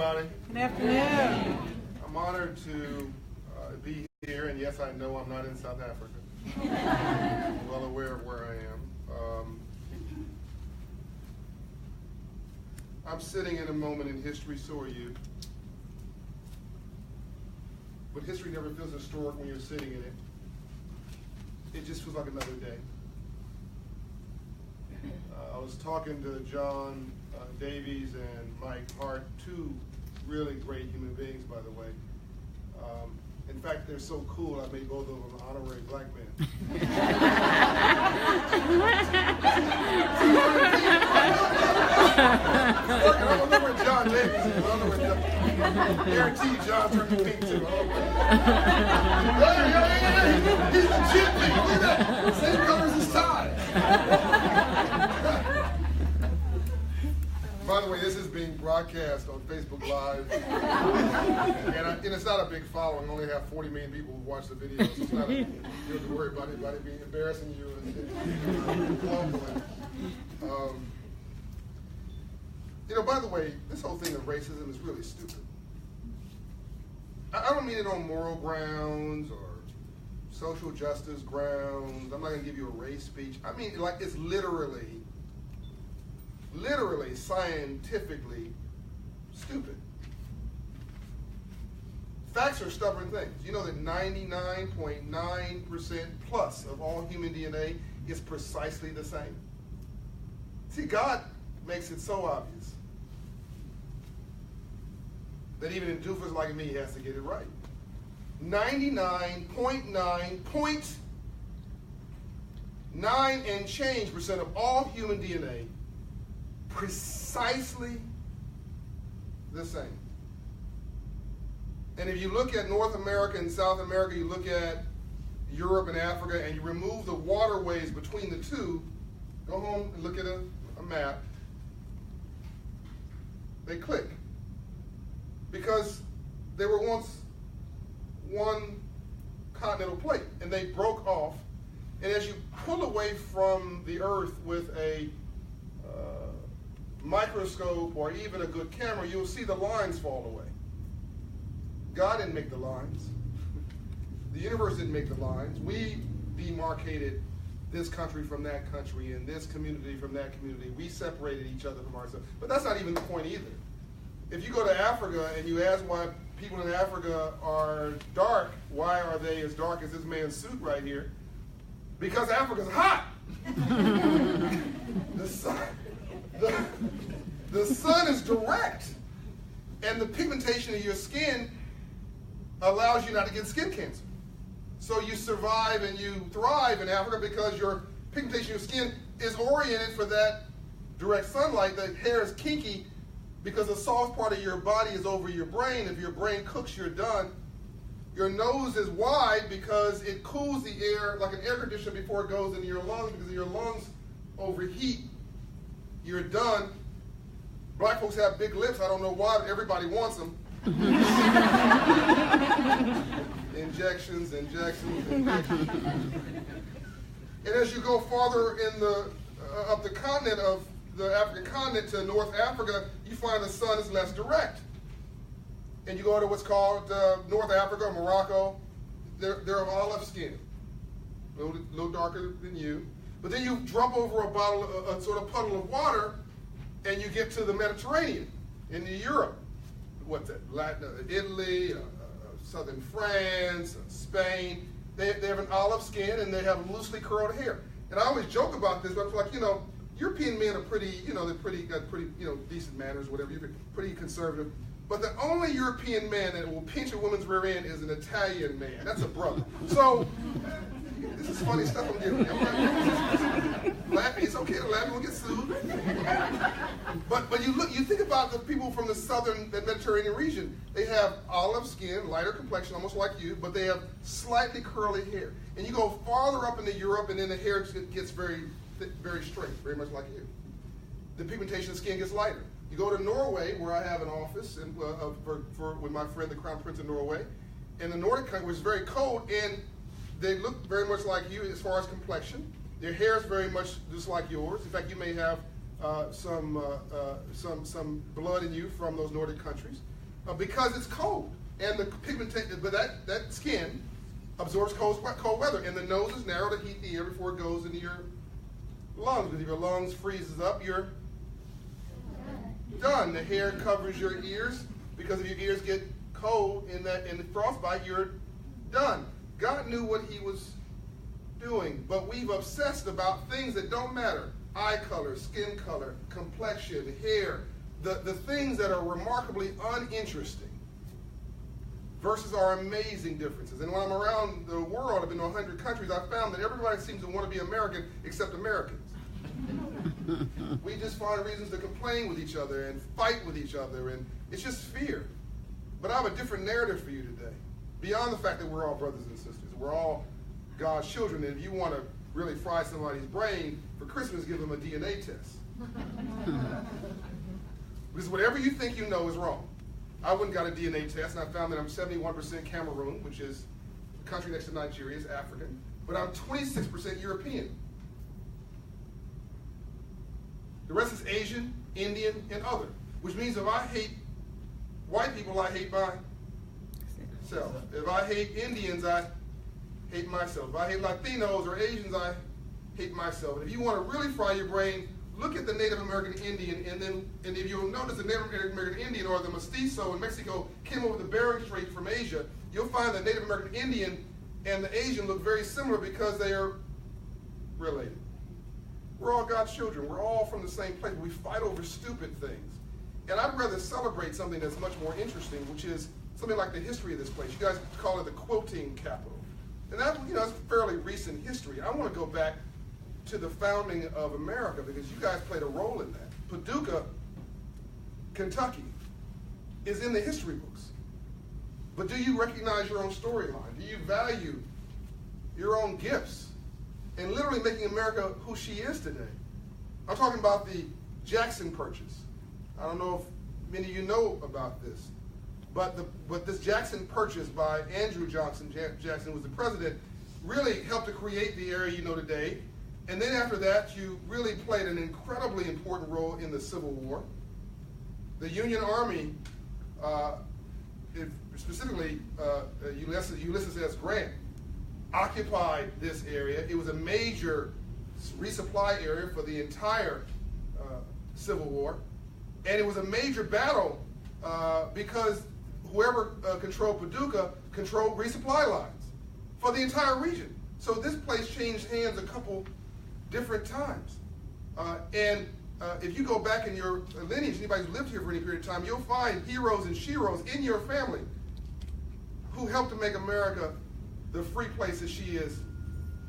everybody. Good afternoon. I'm honored to be here, and yes, I know I'm not in South Africa. I'm well aware of where I am. I'm sitting in a moment in history, so are you. But history never feels historic when you're sitting in it. It just feels like another day. I was talking to John Davies and Mike Hart, two really great human beings, by the way. In fact, they're so cool, I made both of them honorary black men. I don't know where John Davies is. I don't know where John. Guaranteed John turned pink too. He's legit pink. Look at that. Same color as his tie. By the way, this is being broadcast on Facebook Live, and it's not a big following. I only have 40 million people who watch the video, so it's not you don't have to worry about anybody being embarrassing you and globally. By the way, this whole thing of racism is really stupid. I don't mean it on moral grounds or social justice grounds. I'm not going to give you a race speech. I mean, like, it's literally, scientifically stupid. Facts are stubborn things. You know that 99.9% plus of all human DNA is precisely the same. See, God makes it so obvious that even a doofus like me has to get it right. 99.9 and change percent of all human DNA precisely the same. And if you look at North America and South America, you look at Europe and Africa, and you remove the waterways between the two, go home and look at a map, they click. Because they were once one continental plate, and they broke off. And as you pull away from the Earth with a microscope or even a good camera, you'll see the lines fall away. God didn't make the lines. The universe didn't make the lines. We demarcated this country from that country and this community from that community. We separated each other from ourselves. But that's not even the point either. If you go to Africa and you ask why people in Africa are dark, why are they as dark as this man's suit right here? Because Africa's hot. The sun is direct, and the pigmentation of your skin allows you not to get skin cancer. So you survive and you thrive in Africa because your pigmentation of your skin is oriented for that direct sunlight. The hair is kinky because the soft part of your body is over your brain. If your brain cooks, you're done. Your nose is wide because it cools the air like an air conditioner before it goes into your lungs, because if your lungs overheat, you're done. Black folks have big lips. I don't know why, but everybody wants them. Injections. And as you go farther in up the continent of the African continent to North Africa, you find the sun is less direct. And you go to what's called North Africa, Morocco, they're of olive skin, a little darker than you. But then you drop over a sort of puddle of water, and you get to the Mediterranean, into Europe. What's that? Italy, southern France, Spain. They have an olive skin, and they have loosely curled hair. And I always joke about this, but I'm like, European men are pretty, got pretty, decent manners, whatever. You're pretty conservative. But the only European man that will pinch a woman's rear end is an Italian man. That's a brother. So this is funny stuff I'm giving you. Laughing, it's okay to laugh, we'll get sued. But you think about the people from the Mediterranean region. They have olive skin, lighter complexion, almost like you, but they have slightly curly hair. And you go farther up into Europe, and then the hair gets very thick, very straight, very much like you. The pigmentation of the skin gets lighter. You go to Norway, where I have an office with my friend, the Crown Prince of Norway. In the Nordic country, which is very cold, and they look very much like you as far as complexion. Their hair is very much just like yours. In fact, you may have some blood in you from those Nordic countries. because it's cold. And the pigmentation, but that skin absorbs cold weather. And the nose is narrow to heat the air before it goes into your lungs. Because if your lungs freezes up, you're done. The hair covers your ears, because if your ears get cold in the frostbite, you're done. God knew what he was doing, but we've obsessed about things that don't matter. Eye color, skin color, complexion, hair, the things that are remarkably uninteresting versus our amazing differences. And when I'm around the world, I've been to 100 countries, I've found that everybody seems to want to be American except Americans. We just find reasons to complain with each other and fight with each other, and it's just fear. But I have a different narrative for you today. Beyond the fact that we're all brothers and sisters, we're all God's children, and if you want to really fry somebody's brain for Christmas, give them a DNA test. Because whatever you think you know is wrong. I went and got a DNA test, and I found that I'm 71% Cameroon, which is the country next to Nigeria, is African, but I'm 26% European. The rest is Asian, Indian, and other, which means if I hate white people, I hate myself. If I hate Indians, I hate myself. If I hate Latinos or Asians, I hate myself. And if you want to really fry your brain, look at the Native American Indian, and if you'll notice the Native American Indian or the mestizo in Mexico came over the Bering Strait from Asia, you'll find the Native American Indian and the Asian look very similar because they are related. We're all God's children. We're all from the same place. We fight over stupid things. And I'd rather celebrate something that's much more interesting, which is something like the history of this place. You guys call it the quilting capital. And that's fairly recent history. I want to go back to the founding of America because you guys played a role in that. Paducah, Kentucky, is in the history books. But do you recognize your own storyline? Do you value your own gifts and literally making America who she is today? I'm talking about the Jackson Purchase. I don't know if many of you know about this, but this Jackson Purchase by Andrew Jackson was the president, really helped to create the area you know today. And then after that, you really played an incredibly important role in the Civil War. The Union Army, specifically Ulysses S. Grant, occupied this area. It was a major resupply area for the entire Civil War. And it was a major battle because whoever controlled Paducah controlled resupply lines for the entire region. So this place changed hands a couple different times. If you go back in your lineage, anybody who's lived here for any period of time, you'll find heroes and sheroes in your family who helped to make America the free place that she is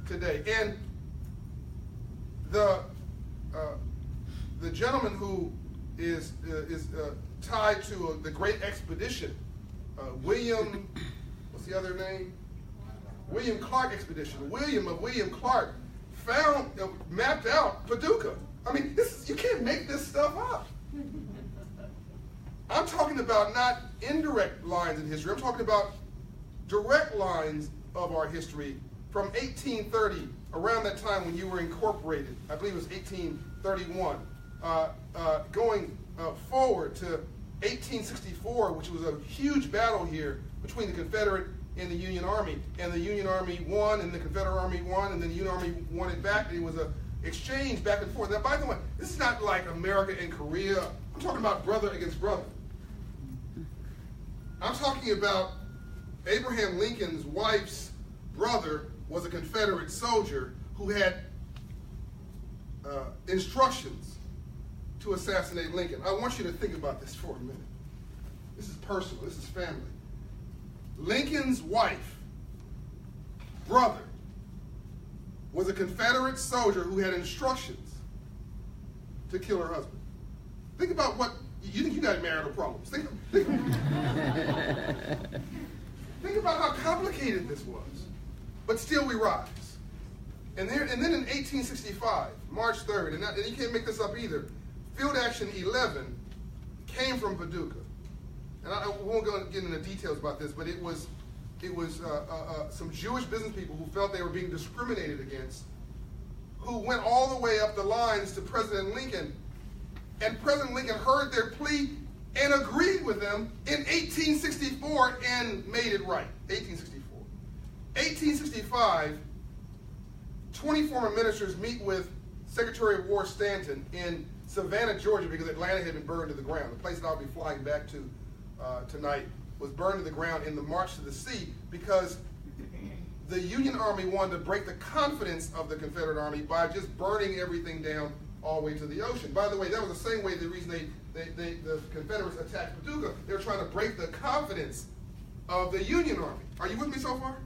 today. And the gentleman who is tied to the Great Expedition, William, what's the other name? William Clark Expedition. William Clark found, mapped out Paducah. I mean, you can't make this stuff up. I'm talking about not indirect lines in history. I'm talking about direct lines of our history from 1830, around that time when you were incorporated. I believe it was 1831. Going forward to 1864, which was a huge battle here between the Confederate and the Union Army. And the Union Army won, and the Confederate Army won, and then the Union Army won it back. And it was an exchange back and forth. Now, by the way, this is not like America and Korea. I'm talking about brother against brother. I'm talking about Abraham Lincoln's wife's brother was a Confederate soldier who had instructions to assassinate Lincoln. I want you to think about this for a minute. This is personal. This is family. Lincoln's wife, brother, was a Confederate soldier who had instructions to kill her husband. Think about what, you think you got marital problems. Think about how complicated this was. But still we rise. And then in 1865, March 3rd, and you can't make this up either, Field Action 11 came from Paducah. And I won't go get into details about this, but it was some Jewish business people who felt they were being discriminated against, who went all the way up the lines to President Lincoln. And President Lincoln heard their plea and agreed with them in 1864 and made it right. 1864. 1865, 20 former ministers meet with Secretary of War Stanton in Savannah, Georgia, because Atlanta had been burned to the ground. The place that I'll be flying back to tonight was burned to the ground in the March to the Sea because the Union Army wanted to break the confidence of the Confederate Army by just burning everything down all the way to the ocean. By the way, that was the same way the reason the Confederates attacked Paducah. They were trying to break the confidence of the Union Army. Are you with me so far?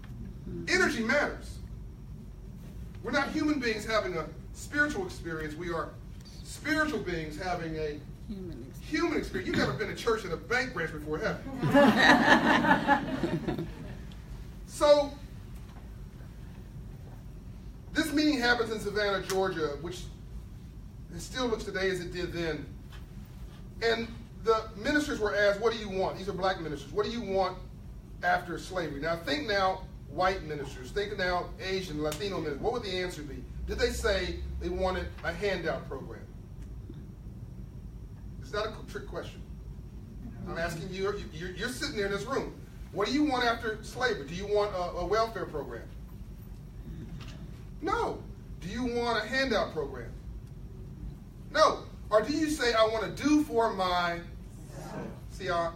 Energy matters. We're not human beings having a spiritual experience. We are spiritual beings having a human experience. You've never been to church in a bank branch before, have you? So, this meeting happens in Savannah, Georgia, which it still looks today as it did then. And the ministers were asked, what do you want? These are black ministers. What do you want after slavery? Now, think now white ministers. Think now Asian, Latino ministers. What would the answer be? Did they say they wanted a handout program? It's not a trick question. I'm asking you, you're sitting there in this room. What do you want after slavery? Do you want a welfare program? No. Do you want a handout program? No. Or do you say, I want to do for my... See how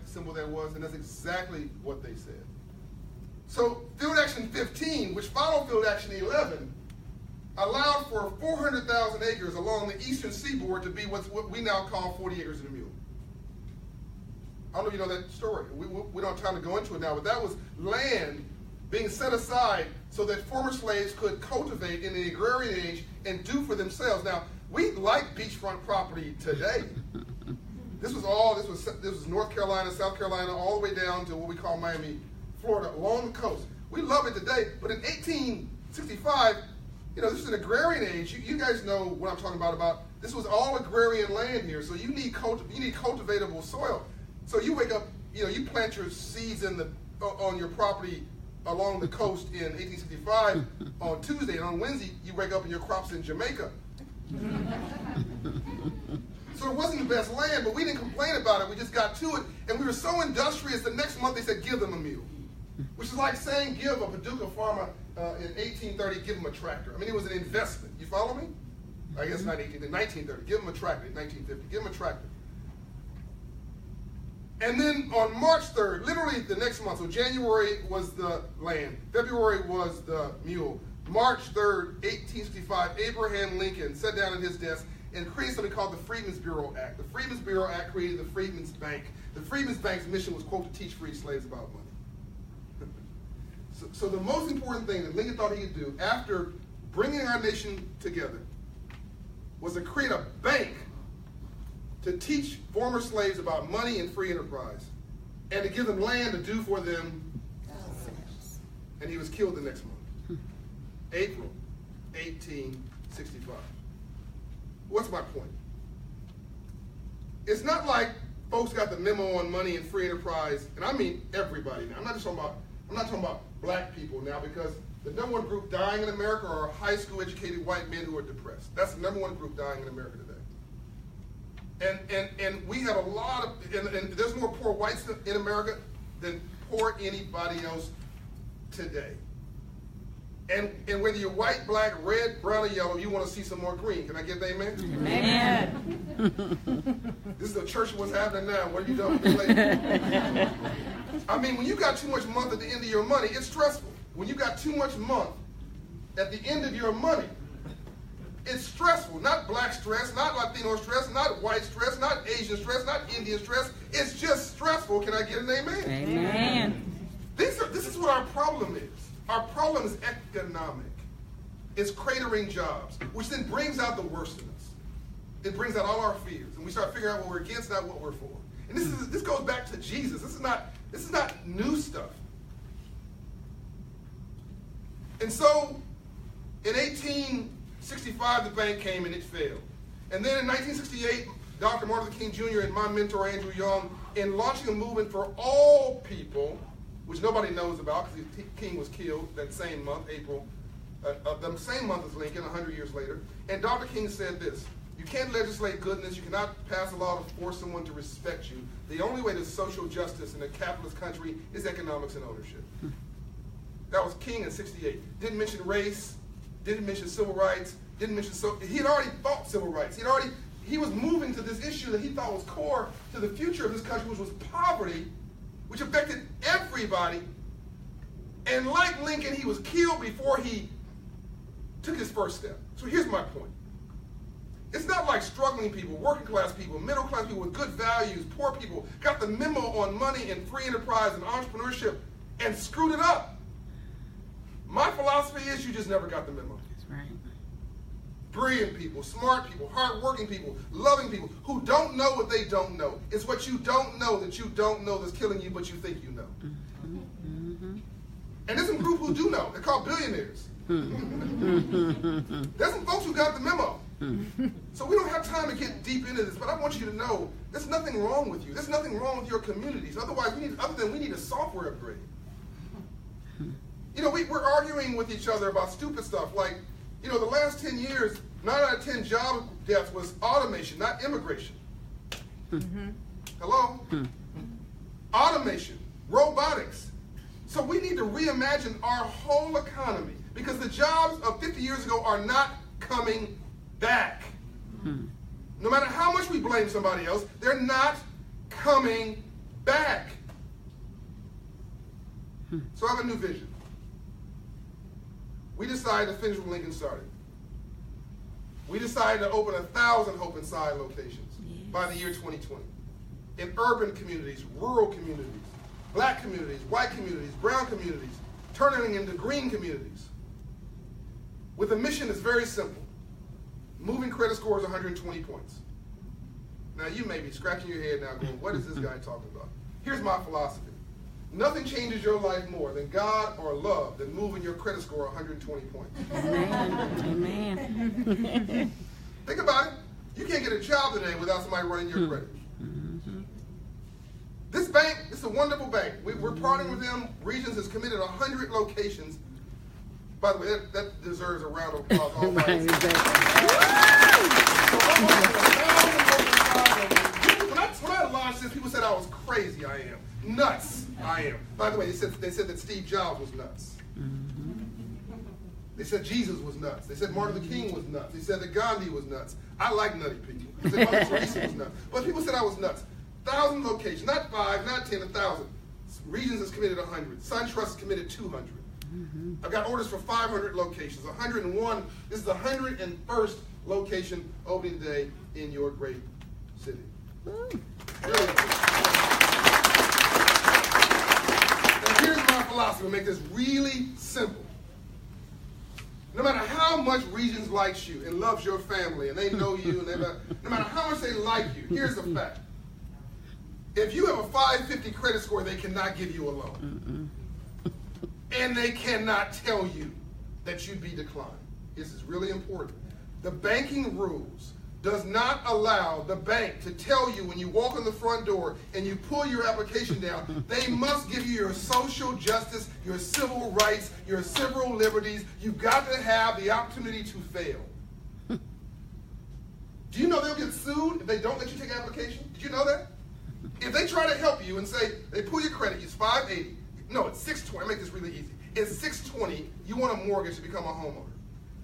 simple that was? And that's exactly what they said. So Field Action 15, which followed Field Action 11, allowed for 400,000 acres along the eastern seaboard to be what we now call 40 acres and a mule. I don't know if you know that story. We don't have time to go into it now, but that was land being set aside so that former slaves could cultivate in the agrarian age and do for themselves. Now, we like beachfront property today. This was North Carolina, South Carolina, all the way down to what we call Miami, Florida, along the coast. We love it today, but in 1865, this is an agrarian age. You guys know what I'm talking about. This was all agrarian land here, so you need cultivatable soil. So you wake up, you plant your seeds on your property along the coast in 1865 on Tuesday, and on Wednesday you wake up and your crop's in Jamaica. So it wasn't the best land, but we didn't complain about it. We just got to it, and we were so industrious. The next month they said, give them a mule, which is like saying give a Paducah farmer in 1830, give him a tractor. I mean, it was an investment. You follow me? I guess not 1930. Give him a tractor. In 1950, give him a tractor. And then on March 3rd, literally the next month, so January was the land, February was the mule. March 3rd, 1865, Abraham Lincoln sat down at his desk and created something called the Freedmen's Bureau Act. The Freedmen's Bureau Act created the Freedmen's Bank. The Freedmen's Bank's mission was, quote, to teach free slaves about money. So the most important thing that Lincoln thought he could do after bringing our nation together was to create a bank to teach former slaves about money and free enterprise, and to give them land to do for them. And he was killed the next month, April 1865. What's my point? It's not like folks got the memo on money and free enterprise, and I mean everybody now. I'm not talking about black people now, because the number one group dying in America are high school educated white men who are depressed. That's the number one group dying in America today. And we have a lot of, and there's more poor whites in America than poor anybody else today. And whether you're white, black, red, brown, or yellow, you want to see some more green. Can I get an amen? Amen. This is the church of what's happening now. What are you doing? I mean, when you got too much month at the end of your money, it's stressful. When you got too much month at the end of your money, it's stressful. Not black stress, not Latino stress, not white stress, not Asian stress, not Indian stress. It's just stressful. Can I get an amen? Amen. This is what our problem is. Our problem is economic. It's cratering jobs, which then brings out the worst in us. It brings out all our fears, and we start figuring out what we're against, not what we're for. And this goes back to Jesus. This is not new stuff. And so, in 1865, the bank came and it failed. And then in 1968, Dr. Martin Luther King Jr. and my mentor, Andrew Young, in launching a movement for all people, which nobody knows about because King was killed that same month, April, the same month as Lincoln, 100 years later. And Dr. King said this: You can't legislate goodness. You cannot pass a law to force someone to respect you. The only way to social justice in a capitalist country is economics and ownership. That was King in '68. Didn't mention race, didn't mention civil rights, didn't mention he had already fought civil rights. He was moving to this issue that he thought was core to the future of this country, which was poverty, which affected everybody. And like Lincoln, he was killed before he took his first step. So here's my point. It's not like struggling people, working class people, middle class people with good values, poor people got the memo on money and free enterprise and entrepreneurship and screwed it up. My philosophy is you just never got the memo. That's right. Brilliant people, smart people, hardworking people, loving people who don't know what they don't know. It's what you don't know that you don't know that's killing you, but you think you know. Mm-hmm. And there's some group who do know. They're called billionaires. There's some folks who got the memo. So we don't have time to get deep into this, but I want you to know there's nothing wrong with you. There's nothing wrong with your communities. Otherwise, we need a software upgrade. You know, we're arguing with each other about stupid stuff like, you know, the last 10 years, 9 out of 10 job deaths was automation, not immigration. Hello? Automation, robotics. So we need to reimagine our whole economy because the jobs of 50 years ago are not coming back. No matter how much we blame somebody else, they're not coming back. So I have a new vision. We decided to finish what Lincoln started. We decided to open 1,000 Hope Inside locations by the year 2020. In urban communities, rural communities, black communities, white communities, brown communities, turning into green communities. With a mission that's very simple. Moving credit scores 120 points. Now you may be scratching your head now going, what is this guy talking about? Here's my philosophy. Nothing changes your life more than God or love than moving your credit score 120 points. Amen. Think about it. You can't get a job today without somebody running your credit. This bank, it's a wonderful bank. We're partnering with them. Regions has committed 100 locations. By the way, that deserves a round of applause. All right. When I launched this, people said I was crazy. I am. Nuts. I am. By the way, they said that Steve Jobs was nuts. They said Jesus was nuts. They said Martin Luther King was nuts. They said that Gandhi was nuts. I like nutty people. They said Mother Teresa was nuts. But people said I was nuts. 1,000 locations, not 5, not 10, 1,000. Regions has committed 100. SunTrust has committed 200. I've got orders for 500 locations. 101. This is the 101st location opening today in your great city. Really. Now here's my philosophy. We'll make this really simple. No matter how much Regions likes you and loves your family and they know you, and no matter how much they like you, here's the fact. If you have a 550 credit score, they cannot give you a loan. And they cannot tell you that you'd be declined. This is really important. The banking rules does not allow the bank to tell you when you walk in the front door and you pull your application down, they must give you your social justice, your civil rights, your civil liberties. You've got to have the opportunity to fail. Do you know they'll get sued if they don't let you take an application? Did you know that? If they try to help you and say, they pull your credit, it's 580. No, it's 620. I make this really easy. It's 620. You want a mortgage to become a homeowner.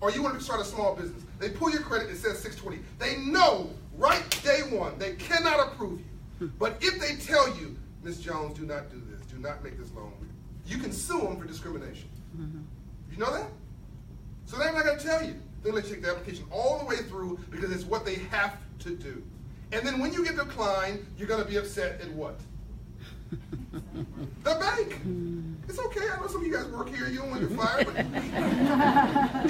Or you want to start a small business. They pull your credit, it says 620. They know right day one they cannot approve you. But if they tell you, Ms. Jones, do not do this, do not make this loan, you can sue them for discrimination. You know that? So they're not going to tell you. They'll let you take the application all the way through because it's what they have to do. And then when you get declined, you're going to be upset at what? The bank. It's okay. I know some of you guys work here. You don't want to get fired. But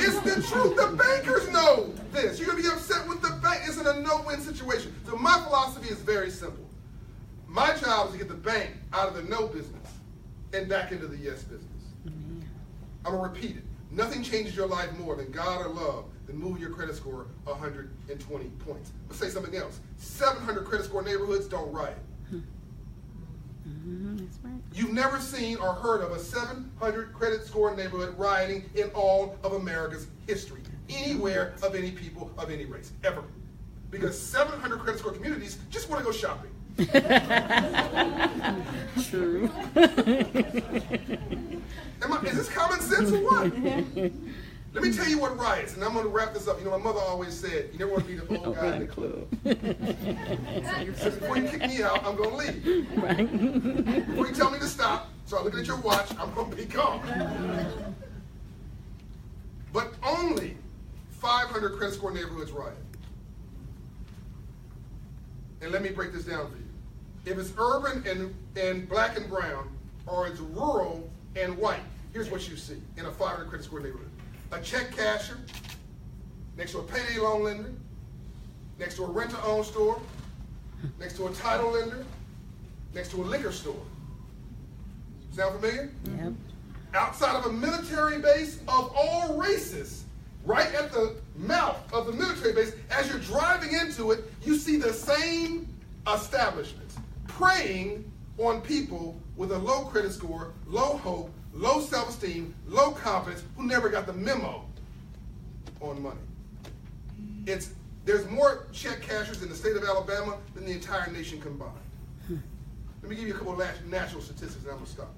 it's the truth. The bankers know this. You're going to be upset with the bank. It's in a no-win situation. So my philosophy is very simple. My job is to get the bank out of the no business and back into the yes business. I'm going to repeat it. Nothing changes your life more than God or love than moving your credit score 120 points. Let's say something else. 700 credit score neighborhoods don't riot. That's right. You've never seen or heard of a 700 credit score neighborhood rioting in all of America's history, anywhere of any people of any race, ever. Because 700 credit score communities just want to go shopping. True. Is this common sense or what? Let me tell you what riots, and I'm going to wrap this up. You know, my mother always said, you never want to be the old guy in the club. So before you kick me out, I'm going to leave. Right. Before you tell me to stop, start looking at your watch, I'm going to be gone. But only 500 credit score neighborhoods riot. And let me break this down for you. If it's urban and black and brown, or it's rural and white, here's what you see in a 500 credit score neighborhood. A check casher, next to a payday loan lender, next to a rent-to-own store, next to a title lender, next to a liquor store. Sound familiar? Yep. Outside of a military base of all races, right at the mouth of the military base, as you're driving into it, you see the same establishments preying on people with a low credit score, low hope, low self-esteem, low confidence, who never got the memo on money. There's more check cashers in the state of Alabama than the entire nation combined. Let me give you a couple of national statistics and I'm going to stop.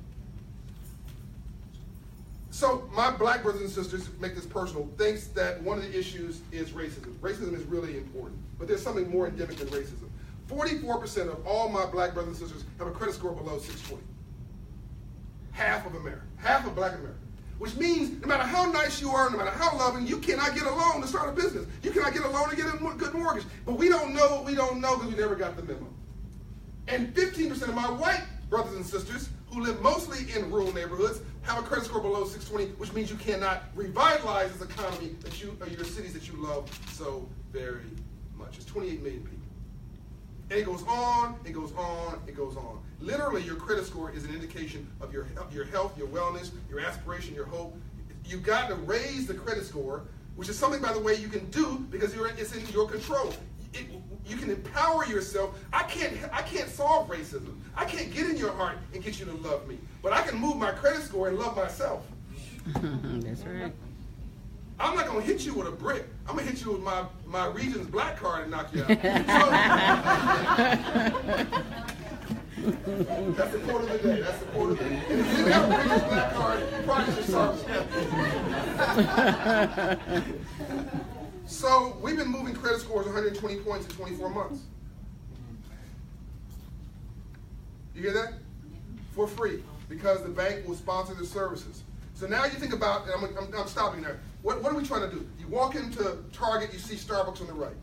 So my black brothers and sisters, make this personal, thinks that one of the issues is racism. Racism is really important, but there's something more endemic than racism. 44% of all my black brothers and sisters have a credit score below 620. Half of America, half of black America. Which means no matter how nice you are, no matter how loving, you cannot get a loan to start a business. You cannot get a loan to get a good mortgage. But we don't know what we don't know because we never got the memo. And 15% of my white brothers and sisters who live mostly in rural neighborhoods have a credit score below 620, which means you cannot revitalize this economy that your cities that you love so very much. It's 28 million people. And it goes on, it goes on, it goes on. Literally, your credit score is an indication of your health, your wellness, your aspiration, your hope. You've got to raise the credit score, which is something, by the way, you can do because it's in your control. You can empower yourself. I can't solve racism. I can't get in your heart and get you to love me. But I can move my credit score and love myself. That's right. I'm not going to hit you with a brick. I'm going to hit you with my Regions Black card and knock you out. That's the quote of the day. That's the quote of the day. And if you didn't have a Regions Black card, you probably should start. So we've been moving credit scores 120 points in 24 months. You hear that? For free, because the bank will sponsor the services. So now you think about, and I'm stopping there. What are we trying to do? You walk into Target, you see Starbucks on the right?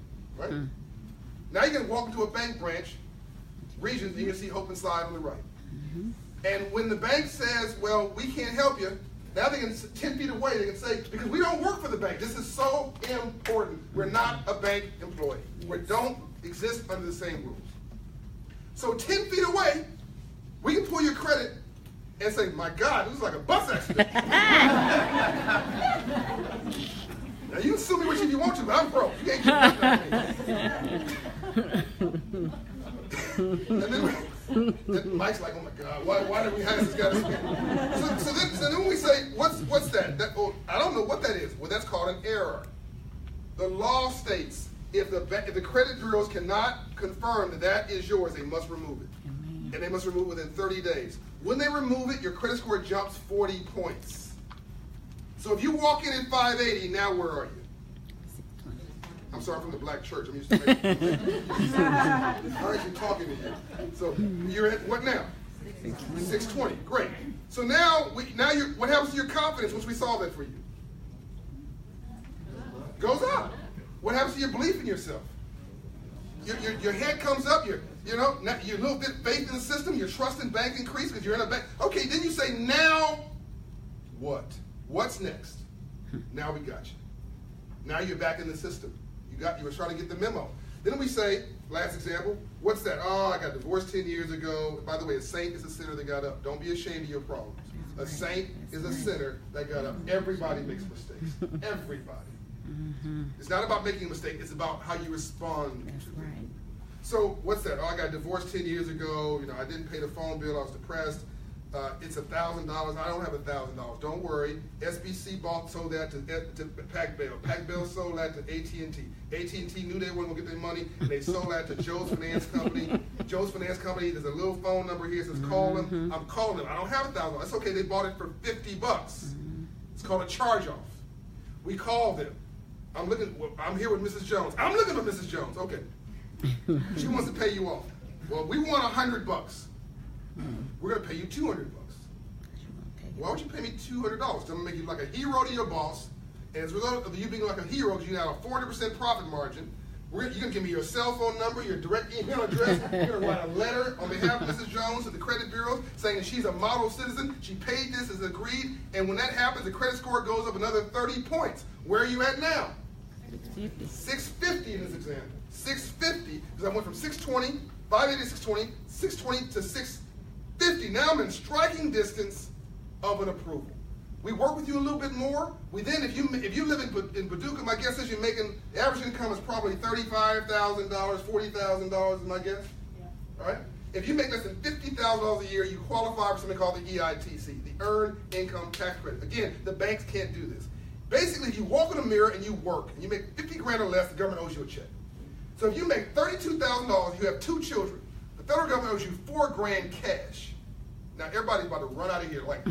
Now you're going to walk into a bank branch, Regions, and you're going to see Hope and Slide on the right. And when the bank says, well, we can't help you, now they can, 10 feet away, they can say, because we don't work for the bank. This is so important. We're not a bank employee. We don't exist under the same rules. So 10 feet away, we can pull your credit and say, my God, this is like a bus accident. Now you can sue me if you want to, but I'm broke. You can't get nothing out of me. And then Mike's like, oh my God, why did we hire this guy? So then when we say, what's that? I don't know what that is. Well, that's called an error. The law states if the credit bureaus cannot confirm that that is yours, they must remove it. And they must remove it within 30 days. When they remove it, your credit score jumps 40 points. So if you walk in at 580, now where are you? I'm sorry, from the black church. I'm used to making I'm actually talking to you. So you're at what now? 620. Great. So now what happens to your confidence once we solve that for you? Goes up. What happens to your belief in yourself? Your head comes up. You're a little bit faith in the system. Your trust in bank increase because you're in a bank. Okay, then you say, now what? What's next? Now we got you. Now you're back in the system. You were trying to get the memo. Then we say, last example, what's that? Oh, I got divorced 10 years ago. By the way, a saint is a sinner that got up. Don't be ashamed of your problems. A saint is a sinner that got up. Everybody makes mistakes. Everybody. It's not about making a mistake. It's about how you respond to it. So what's that? Oh, I got divorced 10 years ago. I didn't pay the phone bill. I was depressed. It's $1,000. I don't have $1,000. Don't worry. SBC sold that to Pac Bell. Pac Bell sold that to AT&T. AT&T knew they weren't gonna get their money, and they sold that to Joe's Finance Company. Joe's Finance Company. There's a little phone number here that says call them. I'm calling them. I don't have $1,000. That's okay. They bought it for $50. It's called a charge-off. We call them. I'm here with Mrs. Jones. I'm looking for Mrs. Jones. Okay. She wants to pay you off. Well, we want $100. We're gonna pay you $200. Why would you pay me $200? I'm gonna make you like a hero to your boss, and as a result of you being like a hero, because you have a 40% profit margin, you're gonna give me your cell phone number, your direct email address. You're gonna write a letter on behalf of Mrs. Jones to the credit bureaus saying that she's a model citizen. She paid this as agreed, and when that happens, the credit score goes up another 30 points. Where are you at now? 650 in this example. 650, because I went from 620, 580 to 620, 620 to 650. Now I'm in striking distance of an approval. We work with you a little bit more. We then, if you live in Paducah, my guess is you're making, the average income is probably $35,000, $40,000 is my guess. Yeah. All right? If you make less than $50,000 a year, you qualify for something called the EITC, the Earned Income Tax Credit. Again, the banks can't do this. Basically, if you walk in the mirror and you work, and you make 50 grand or less, the government owes you a check. So if you make $32,000, you have 2 children, the federal government owes you $4 grand cash. Now everybody's about to run out of here like,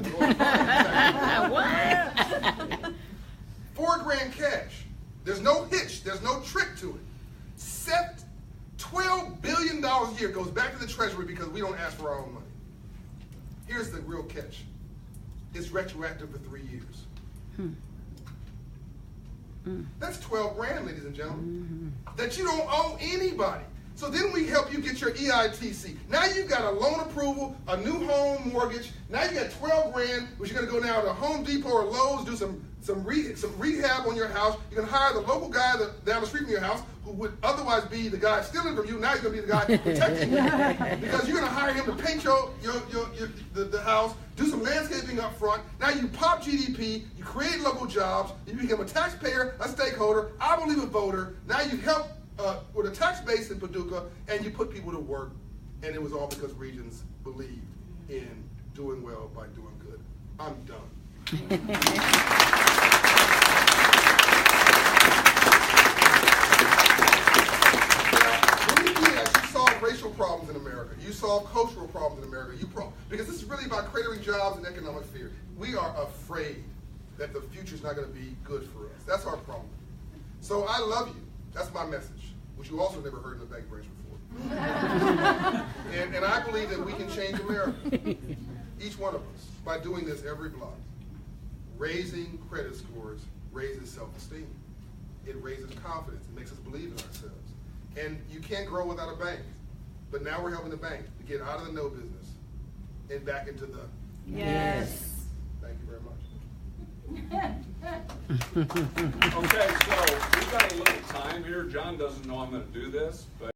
what? 4 grand cash. There's no hitch. There's no trick to it. $12 billion a year goes back to the Treasury because we don't ask for our own money. Here's the real catch. It's retroactive for 3 years. That's 12 grand, ladies and gentlemen, that you don't owe anybody. So then we help you get your EITC. Now you've got a loan approval, a new home mortgage. Now you got 12 grand, which you're gonna go now to Home Depot or Lowe's, do some rehab on your house. You're gonna hire the local guy down the street from your house who would otherwise be the guy stealing from you. Now he's gonna be the guy protecting you because you're gonna hire him to paint the house, do some landscaping up front. Now you pop GDP, you create local jobs, you become a taxpayer, a stakeholder, I believe a voter. Now you help with a tax base in Paducah, and you put people to work, and it was all because Regions believed in doing well by doing good. I'm done. When you do that, you solve racial problems in America. You solve cultural problems in America. Because this is really about creating jobs and economic fear. We are afraid that the future is not going to be good for us. That's our problem. So I love you. That's my message, which you also never heard in the bank branch before. and I believe that we can change America, each one of us, by doing this every block. Raising credit scores raises self-esteem. It raises confidence. It makes us believe in ourselves. And you can't grow without a bank. But now we're helping the bank to get out of the no business and back into the yes. Thank you very much. Okay, so we've got a little time here. John doesn't know I'm going to do this, but